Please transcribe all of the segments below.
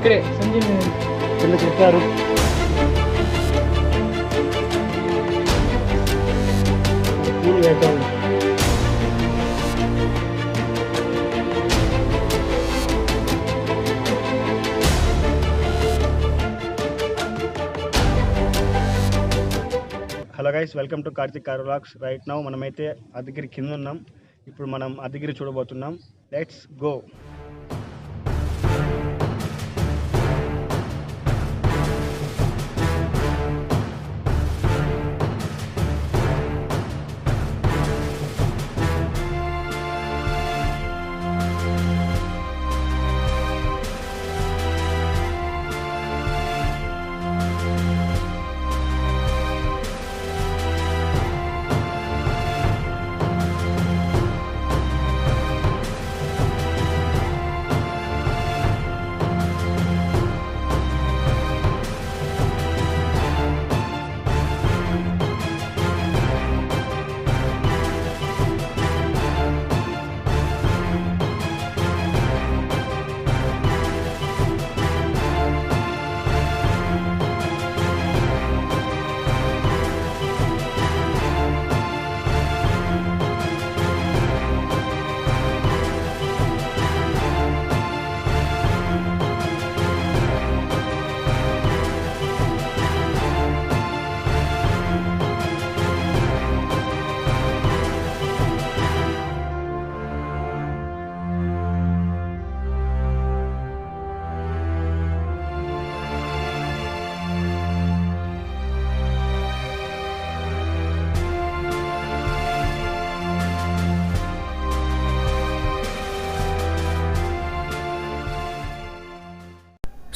ఇక్కడే సంజయ్ కింద చెప్పారు. Hello guys, welcome to Karthik కారు వ్లాగ్స్. రైట్ నౌ మనమైతే అర్ధగిరి కింద ఉన్నాం. ఇప్పుడు మనం అర్ధగిరి చూడబోతున్నాం. Let's go.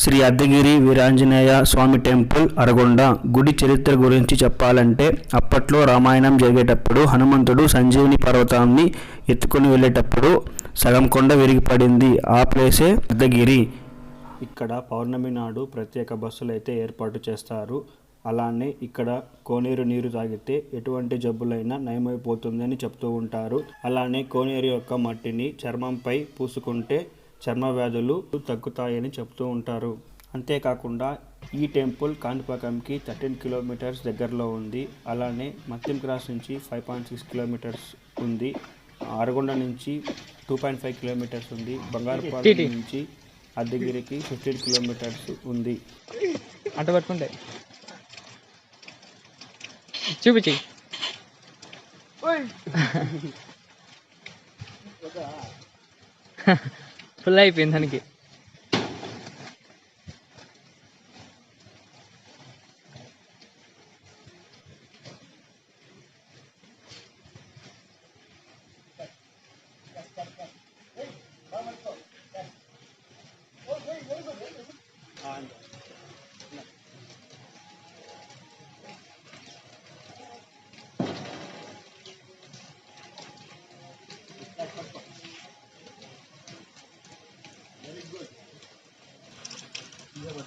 Sri Ardhagiri Veeranjaneya Swamy temple, Aragonda. గుడి చరిత్ర గురించి చెప్పాలంటే, అప్పట్లో రామాయణం జరిగేటప్పుడు హనుమంతుడు సంజీవిని పర్వతాన్ని ఎత్తుకుని వెళ్ళేటప్పుడు సగం కొండ విరిగిపడింది. ఆ ప్లేసే అర్ధగిరి. ఇక్కడ పౌర్ణమి నాడు ప్రత్యేక బస్సులు అయితే ఏర్పాటు చేస్తారు. అలానే ఇక్కడ కోనేరు నీరు తాగితే ఎటువంటి జబ్బులైనా నయమైపోతుందని చెప్తూ ఉంటారు. అలానే కోనేరు యొక్క మట్టిని చర్మంపై పూసుకుంటే చర్మ వ్యాధులు తగ్గుతాయని చెప్తూ ఉంటారు. అంతేకాకుండా ఈ టెంపుల్ కాణిపాకంకి 13 కిలోమీటర్స్ దగ్గరలో ఉంది. అలానే మత్యం క్రాస్ నుంచి 5.6 కిలోమీటర్స్ ఉంది. అరగొండ నుంచి 2.5 కిలోమీటర్స్ ఉంది. బంగారుపాలెం నుంచి అర్ధగిరికి 15 కిలోమీటర్స్ ఉంది. అంట పట్టుకుంటే చూపించి ఫుల్ అయిపోయింది దానికి.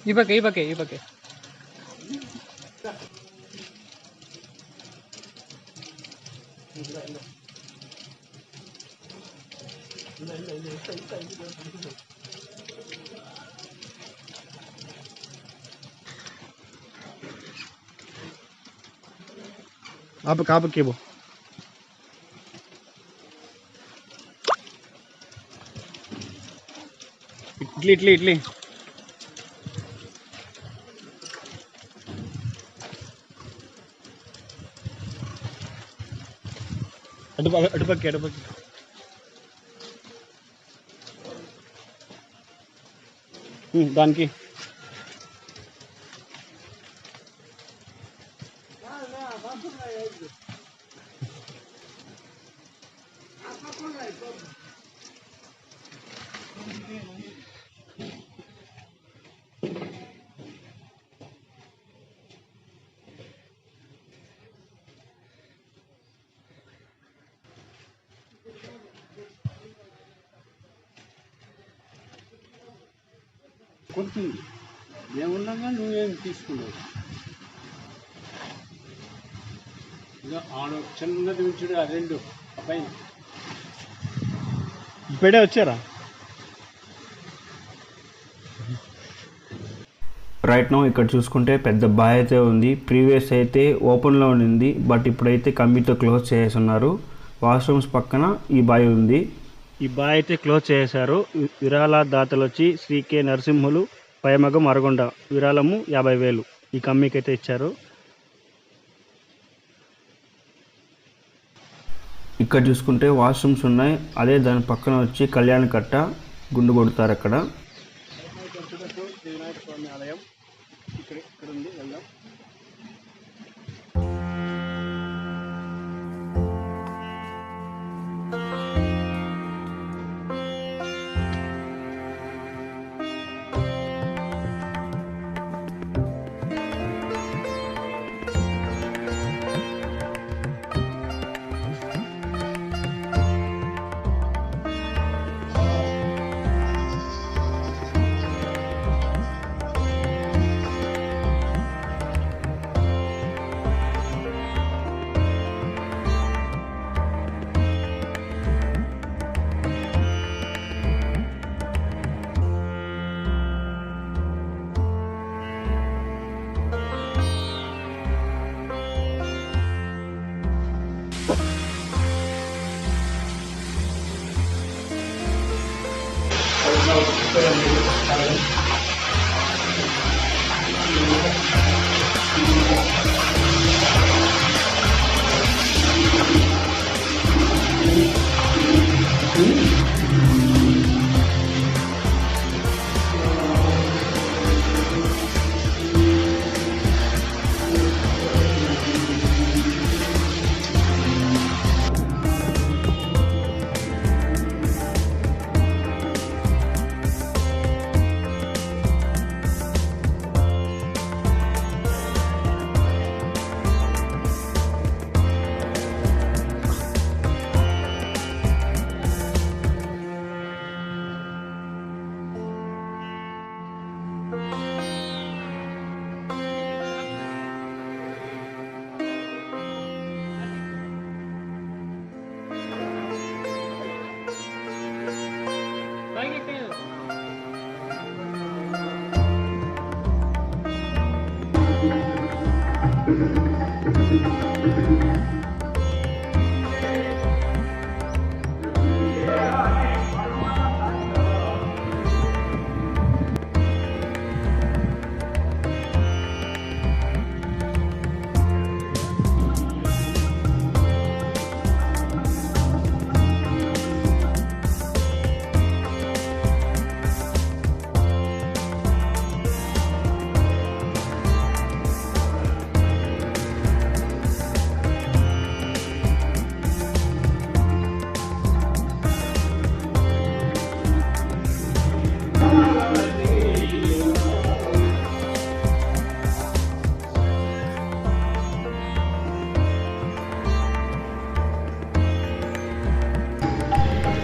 ఈ పక్క आप कहाँ पक्के वो इडली అటుపక్కి దానికి కొడుతుంది. ఏమున్నాగా నువ్వేం తీసుకున్నావు? ఇక ఆడ చిన్నది ఉంచుడు ఆ రెండు పైన ఇప్పుడే వచ్చారా? రైట్ నౌ ఇక్కడ చూసుకుంటే పెద్ద బాయ్ అయితే ఉంది. ప్రీవియస్ అయితే ఓపెన్లో ఉండింది, బట్ ఇప్పుడైతే కమ్మీతో క్లోజ్ చేస్తున్నారు. వాష్రూమ్స్ పక్కన ఈ బాయ్ ఉంది. ఈ బాయ్ అయితే క్లోజ్ చేశారు. విరాళ దాతలు వచ్చి శ్రీ కె నరసింహులు, పైమగం, అరగొండ. విరాళము 50,000 ఈ కమ్మీకి అయితే ఇచ్చారు. ఇక్కడ చూసుకుంటే వాష్రూమ్స్ ఉన్నాయి. అదే దాని పక్కన వచ్చి కళ్యాణ కట్ట గుండు కొడతారు అక్కడ. వినాయక స్వామి ఆలయం ఇక్కడ ఉంది, వెళ్దాం.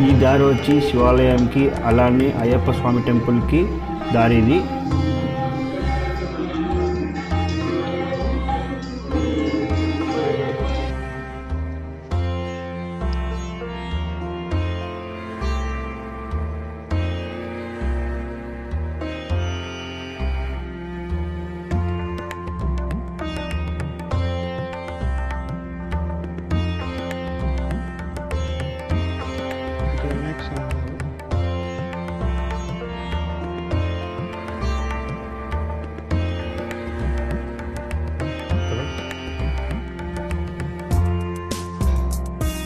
ఈ దారి వచ్చి శివాలయంకి, అలానే అయ్యప్ప స్వామి టెంపుల్కి దారి ఇది.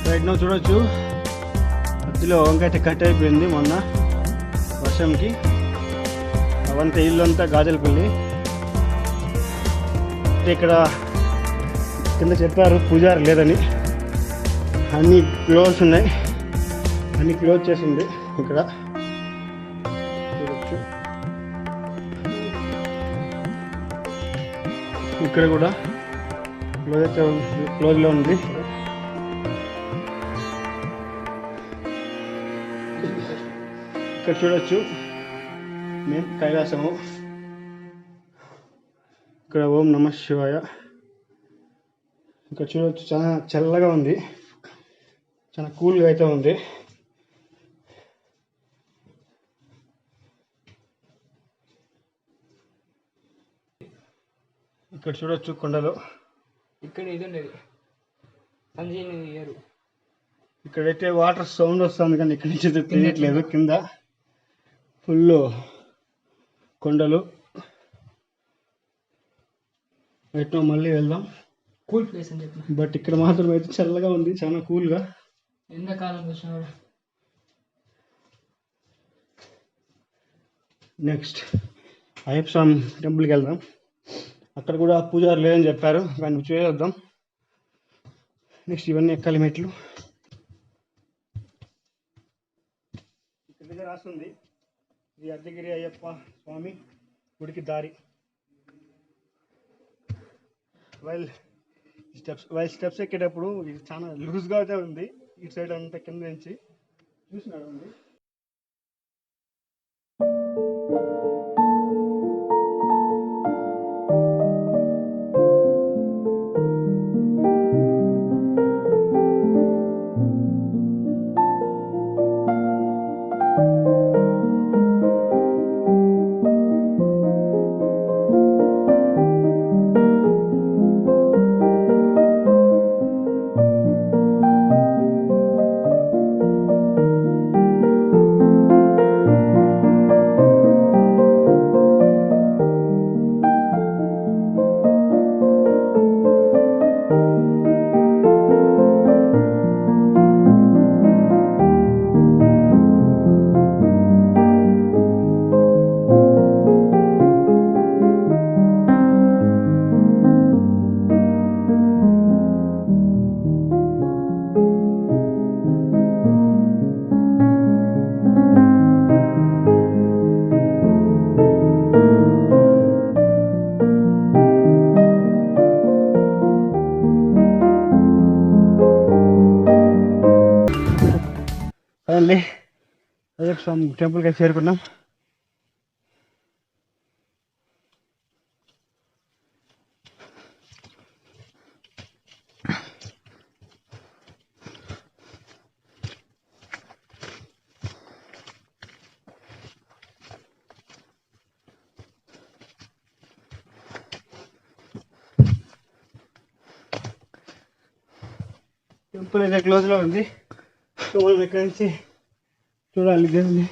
రైట్ నో చూడొచ్చు, మధ్యలో వంకాయ కట్ అయిపోయింది మొన్న వర్షంకి. అవంతా ఇల్లు అంతా గాజులపల్లి. ఇక్కడ కింద చెప్పారు పూజారి లేదని, అన్నీ క్లోజ్ ఉన్నాయి, అన్నీ క్లోజ్ చేసింది. ఇక్కడ చూడొచ్చు, ఇక్కడ కూడా క్లోజ్లో ఉంది. ఇక్కడ చూడొచ్చు మేము కైలాసము. ఇక్కడ ఓం నమ శివాయ. ఇక్కడ చూడొచ్చు, చాలా చల్లగా ఉంది, చాలా కూల్గా అయితే ఉంది. ఇక్కడ చూడొచ్చు కొండలు. ఇక్కడ ఇది ఉండేది సంజీవిని ఏరు. ఇక్కడైతే వాటర్ సౌండ్ వస్తుంది కానీ ఇక్కడి నుంచి అయితే తెలియట్లేదు. కింద ఫుల్ కొండలు. ఎటో మళ్ళీ వెళ్దాం. కూల్ ప్లేస్ అని చెప్పి, బట్ ఇక్కడ మాత్రం అయితే చల్లగా ఉంది, చాలా కూల్గా. ఎండాకాలం వచ్చిన నెక్స్ట్ అయ్యప్ప స్వామి టెంపుల్కి వెళ్దాం. అక్కడ కూడా పూజారు లేదని చెప్పారు, కానీ చూసేద్దాం. నెక్స్ట్ ఇవన్నీ ఎక్కాలి మెట్లు. ఇక్కడ దగ్గర రాస్తుంది ఇది అర్ధగిరి అయ్యప్ప స్వామి గుడికి దారి. వైల్ స్టెప్స్ ఎక్కేటప్పుడు ఇది చాలా లూజ్గా అయితే ఉంది. ఇటు సైడ్ అంతా కింద నుంచి చూసినాడు ఉంది. అదండి అయ్యప్ప స్వామి టెంపుల్కి చేరుకున్నాం. టెంపుల్ అయితే క్లోజ్లో ఉంది. సో మనం ఇక్కడి నుంచి చూడాలి దేవుని.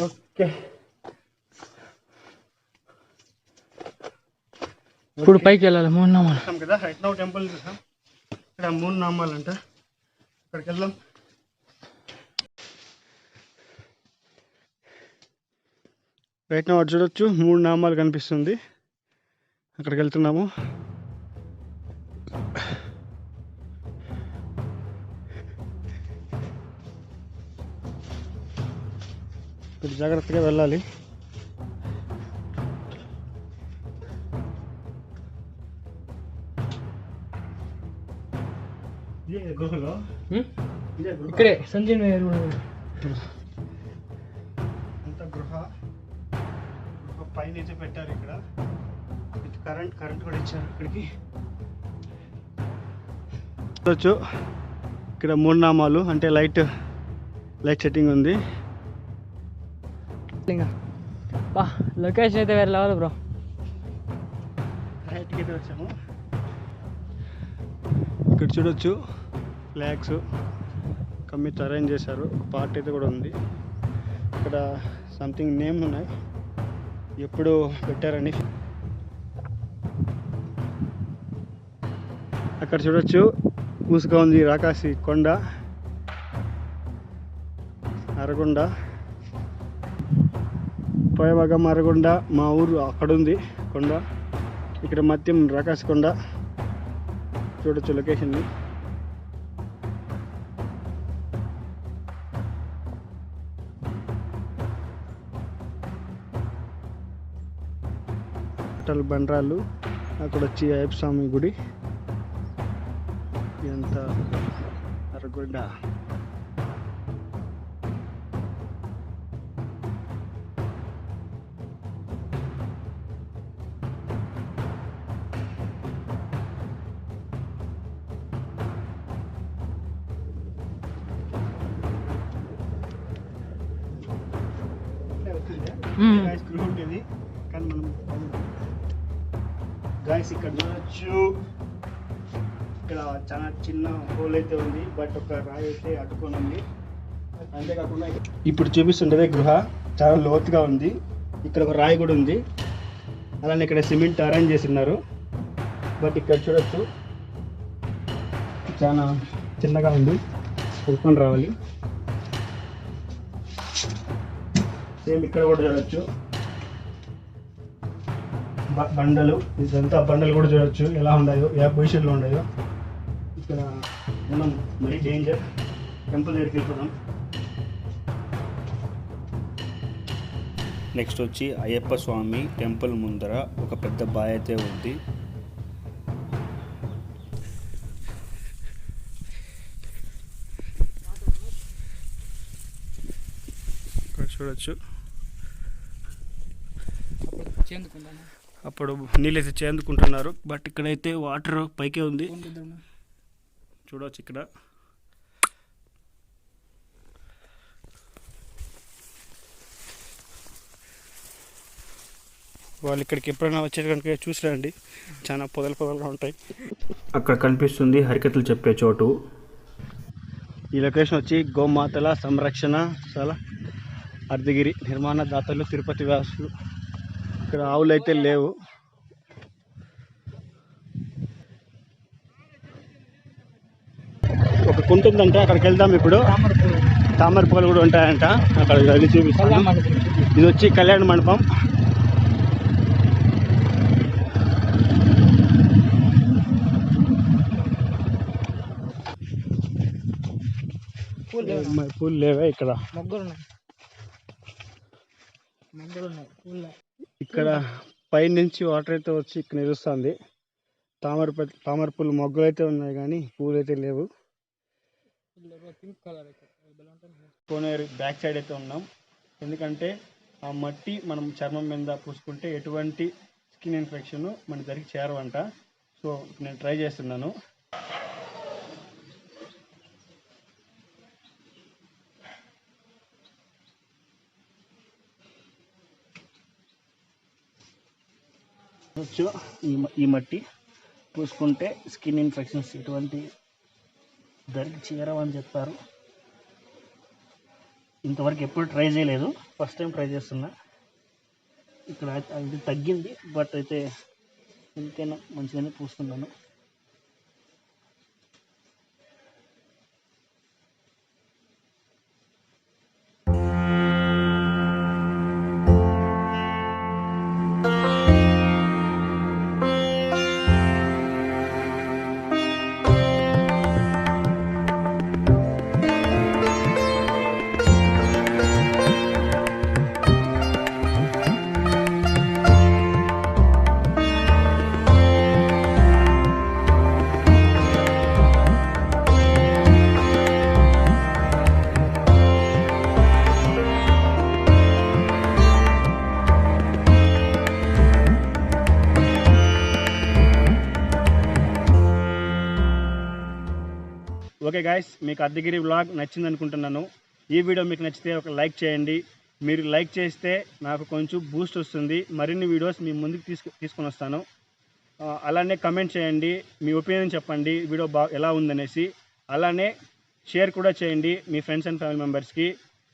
ఓకే, ఇప్పుడు పైకి వెళ్ళాలి. 3 నామాలు కదా. రైట్ నౌ టెంపుల్ చూసాం. ఇక్కడ 3 నామాలు అంట. అక్కడికి వెళ్దాం. రైట్ నౌ అటు చూడొచ్చు 3 నామాలు కనిపిస్తుంది. అక్కడికి వెళ్తున్నాము. ఇక్కడ జాగ్రత్తగా వెళ్ళాలి. గుహలో ఇక్కడే సంజీవిని ఏరు అంత గృహ పైన అయితే పెట్టారు. ఇక్కడ కరెంట్ కూడా ఇచ్చారు ఇక్కడికి. చూడొచ్చు ఇక్కడ 3 నామాలు అంటే లైట్ సెట్టింగ్ ఉంది. లొకేషన్ అయితే వేరే లెవెల్ బ్రో. రైట్కి అయితే వచ్చాము. ఇక్కడ చూడొచ్చు ఫ్లాగ్స్ కమ్మితో అరేంజ్ చేశారు. ఒక పార్ట్ అయితే కూడా ఉంది. ఇక్కడ సంథింగ్ నేమ్ ఉన్నాయి, ఎప్పుడు పెట్టారని. అక్కడ చూడొచ్చు పూసుగా ఉంది రాకాసి కొండ, అరగొండ. పైభాగం అరగొండ, మా ఊరు అక్కడ ఉంది కొండ. ఇక్కడ మధ్యం రాకాసి కొండ. చూడొచ్చు లొకేషన్ని. అటల్ బండ్రాళ్ళు. అక్కడ వచ్చి అయ్యప్ప స్వామి గుడి. ఎంత అరగొండ. ఉండేది కానీ మనం గాయస్ ఇక్కడ చూడొచ్చు, ఇక్కడ చాలా చిన్న హోల్ అయితే ఉంది, బట్ ఒక రాయి అయితే అడ్డుకొని ఉంది. అంతేకాకుండా ఇప్పుడు చూపిస్తుంటే గృహ చాలా లోతుగా ఉంది. ఇక్కడ ఒక రాయి కూడా ఉంది. అలానే ఇక్కడ సిమెంట్ అరేంజ్ చేసి ఉన్నారు. బట్ ఇక్కడ చూడొచ్చు చాలా చిన్నగా ఉంది, కొనుక్కొని రావాలి. సేమ్ ఇక్కడ కూడా చూడొచ్చు బండలు, ఇదంతా బండలు కూడా చూడొచ్చు ఎలా ఉన్నాయో, ఏ పొజిషన్లో ఉన్నాయో. ఇక్కడ మనం మరీ డేంజర్. టెంపుల్ దగ్గరికి వెళ్ళిపోదాం. నెక్స్ట్ వచ్చి అయ్యప్ప స్వామి టెంపుల్ ముందర ఒక పెద్ద బాయ్ అయితే ఉంది. ఇక్కడ చూడొచ్చు అప్పుడు నీళ్ళైతే చేందుకుంటున్నారు. బట్ ఇక్కడైతే వాటర్ పైకే ఉంది చూడవచ్చు. ఇక్కడ వాళ్ళు ఇక్కడికి ఎప్పుడైనా వచ్చేది కనుక చూసిరండి, చాలా పొదలుగా ఉంటాయి. అక్కడ కనిపిస్తుంది హరికథలు చెప్పే చోటు. ఈ లొకేషన్ వచ్చి గోమాతల సంరక్షణ చాలా అర్ధగిరి నిర్మాణ దాతలు తిరుపతి వాసులు. ఇక్కడ ఆవులు అయితే లేవు. ఒక కుంట ఉందంటే అక్కడికి వెళ్దాం. ఇప్పుడు తామర పూలు కూడా ఉంటాయంట, అక్కడ వెళ్ళి చూపిస్తాను. ఇది వచ్చి కళ్యాణ మండపం. పూలు లేవే ఇక్కడ. ఇక్కడ పైనుంచి వాటర్ అయితే వచ్చి ఇక్కడ నిలుస్తుంది. తామర పూలు మొగ్గలు అయితే ఉన్నాయి కానీ పూలు అయితే లేవు. కోనేరు బ్యాక్ సైడ్ అయితే ఉన్నాం. ఎందుకంటే ఆ మట్టి మనం చర్మం మీద పూసుకుంటే ఎటువంటి స్కిన్ ఇన్ఫెక్షన్ మన దగ్గరికి చేరవంట. సో నేను ట్రై చేస్తున్నాను. ఈ మట్టి పూసుకుంటే స్కిన్ ఇన్ఫెక్షన్స్ ఎటువంటి దరికి చేరవని చెప్పారు. ఇంతవరకు ఎప్పుడు ట్రై చేయలేదు, ఫస్ట్ టైం ట్రై చేస్తున్నా. ఇక్కడ అది తగ్గింది, బట్ అయితే ఇంకైనా మంచిగానే పూస్తున్నాను. ఓకే గాయస్, మీకు అర్ధగిరి వ్లాగ్ నచ్చింది అనుకుంటున్నాను. ఈ వీడియో మీకు నచ్చితే ఒక లైక్ చేయండి. మీరు లైక్ చేస్తే నాకు కొంచెం బూస్ట్ వస్తుంది, మరిన్ని వీడియోస్ మీ ముందుకు తీసుకొని వస్తాను. అలానే కమెంట్ చేయండి, మీ ఒపీనియన్ చెప్పండి వీడియో ఎలా ఉందనేసి. అలానే షేర్ కూడా చేయండి మీ ఫ్రెండ్స్ అండ్ ఫ్యామిలీ మెంబర్స్కి.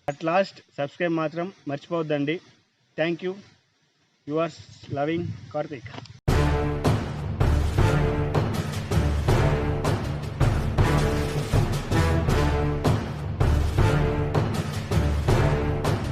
అట్ లాస్ట్ సబ్స్క్రైబ్ మాత్రం మర్చిపోవద్దండి. Thank you. Yours loving Karthik.